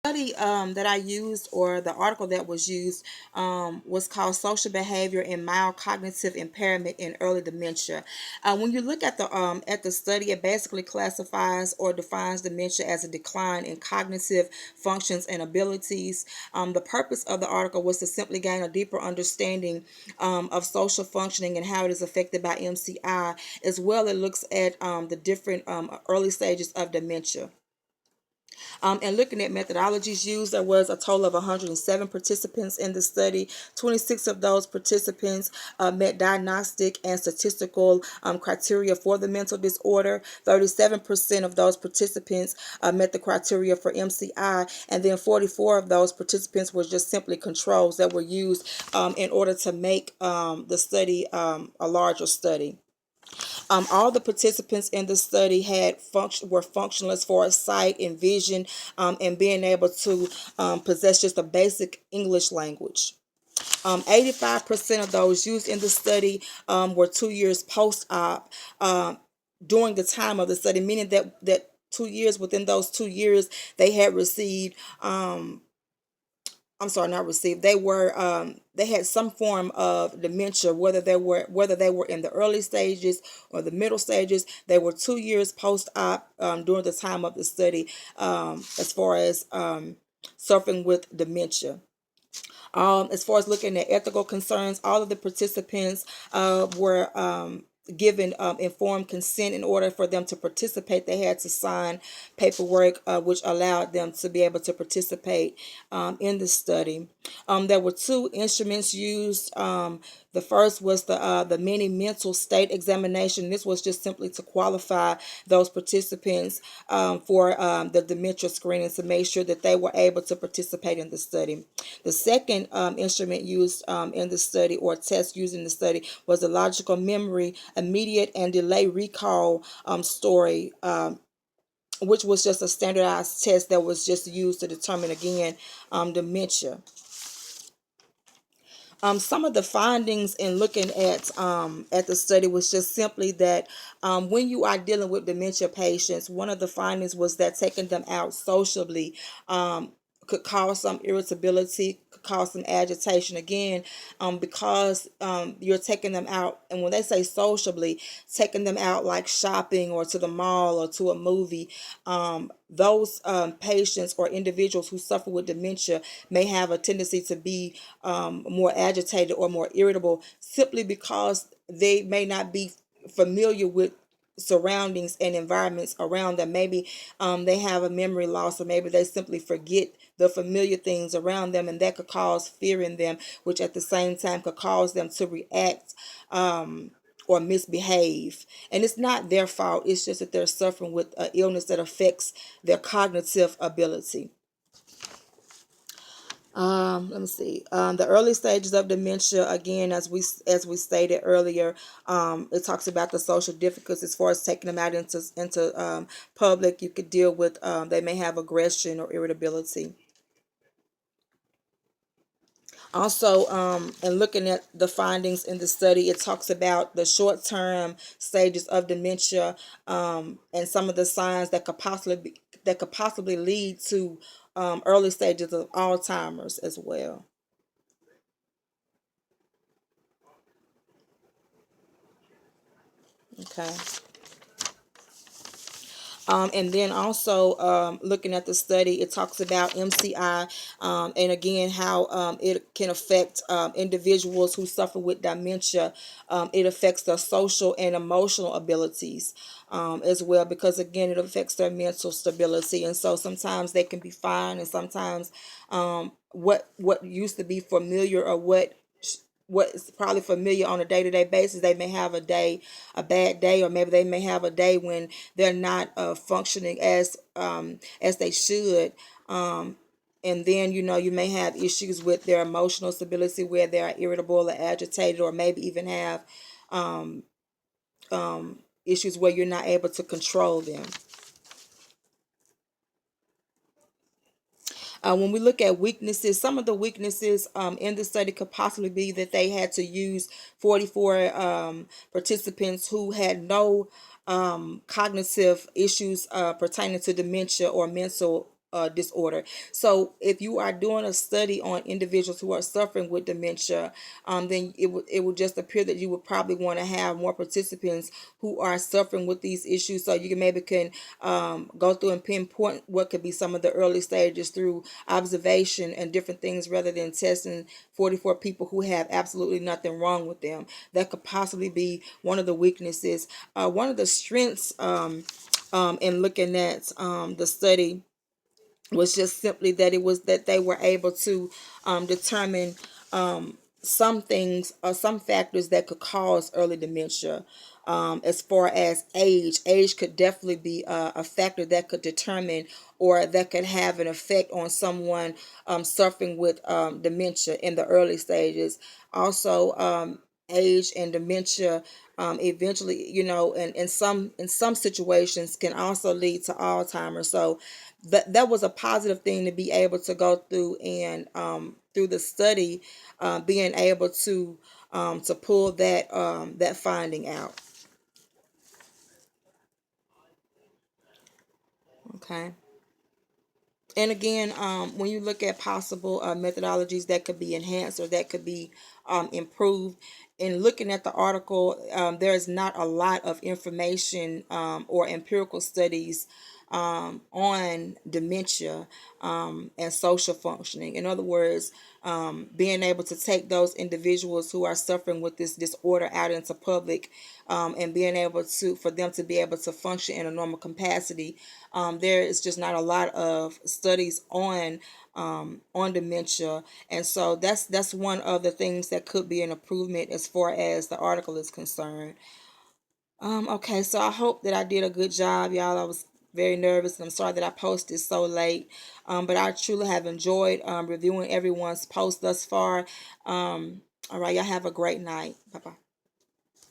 Study that I used, or the article that was used, was called "Social Behavior and Mild Cognitive Impairment in Early Dementia." When you look at the study, it basically classifies or defines dementia as a decline in cognitive functions and abilities. The purpose of the article was to simply gain a deeper understanding of social functioning and how it is affected by MCI. As well, it looks at the different early stages of dementia. And looking at methodologies used, there was a total of 107 participants in the study. 26 of those participants met diagnostic and statistical criteria for the mental disorder. 37% of those participants met the criteria for MCI, and then 44 of those participants were just simply controls that were used in order to make the study a larger study. All the participants in the study were functional as far as sight and vision, and being able to possess just a basic English language. 85% of those used in the study were 2 years post-op during the time of the study, meaning that 2 years, within those 2 years, they had received I'm sorry, not received. They had some form of dementia, whether they were in the early stages or the middle stages. They were 2 years post-op during the time of the study, as far as suffering with dementia. As far as looking at ethical concerns, all of the participants were given informed consent. In order for them to participate, they had to sign paperwork which allowed them to be able to participate in the study. There were two instruments used. The first was the mini mental state examination. This was just simply to qualify those participants for the dementia screening, to make sure that they were able to participate in the study. The second instrument used in the study, or test used in the study, was the logical memory, immediate and delay recall story, which was just a standardized test that was just used to determine, again, dementia. Some of the findings in looking at the study was just simply that when you are dealing with dementia patients, one of the findings was that taking them out socially could cause some irritability, could cause some agitation. Again, because you're taking them out, and when they say sociably, taking them out like shopping or to the mall or to a movie, those patients or individuals who suffer with dementia may have a tendency to be more agitated or more irritable, simply because they may not be familiar with surroundings and environments around them. Maybe they have a memory loss, or maybe they simply forget the familiar things around them, and that could cause fear in them, which at the same time could cause them to react or misbehave. And it's not their fault, it's just that they're suffering with an illness that affects their cognitive ability. Let me see. The early stages of dementia, again, as we stated earlier, it talks about the social difficulties as far as taking them out into public. You could deal with they may have aggression or irritability. Also, in looking at the findings in the study, it talks about the short-term stages of dementia, and some of the signs that could possibly lead to early stages of Alzheimer's as well. Okay. And then also looking at the study, it talks about MCI, and again how it can affect individuals who suffer with dementia. It affects their social and emotional abilities as well, because again it affects their mental stability. And so sometimes they can be fine, and sometimes what used to be familiar, or what is probably familiar on a day-to-day basis, they may have a bad day, or maybe they may have a day when they're not functioning as they should. And then you may have issues with their emotional stability, where they are irritable or agitated, or maybe even have um, issues where you're not able to control them. When we look at weaknesses, some of the weaknesses in the study could possibly be that they had to use 44 participants who had no cognitive issues pertaining to dementia or mental disorder. So if you are doing a study on individuals who are suffering with dementia, then it would just appear that you would probably want to have more participants who are suffering with these issues, so you can maybe go through and pinpoint what could be some of the early stages through observation and different things, rather than testing 44 people who have absolutely nothing wrong with them. That could possibly be one of the weaknesses. One of the strengths in looking at the study was just simply that it was that they were able to determine some things or some factors that could cause early dementia. As far as age could definitely be a factor that could determine or that could have an effect on someone suffering with dementia in the early stages. Also, age and dementia eventually, in some situations can also lead to Alzheimer's. So that was a positive thing to be able to go through, and through the study, being able to pull that finding out. Okay. And again, when you look at possible methodologies that could be enhanced or that could be improved, in looking at the article, there's not a lot of information or empirical studies on dementia and social functioning. In other words, being able to take those individuals who are suffering with this disorder out into public, and being able to for them to be able to function in a normal capacity. There is just not a lot of studies on dementia, and so that's one of the things that could be an improvement as far as the article is concerned. Okay, so I hope that I did a good job, y'all. I was very nervous, and I'm sorry that I posted so late. But I truly have enjoyed reviewing everyone's post thus far. All right, y'all have a great night. Bye bye.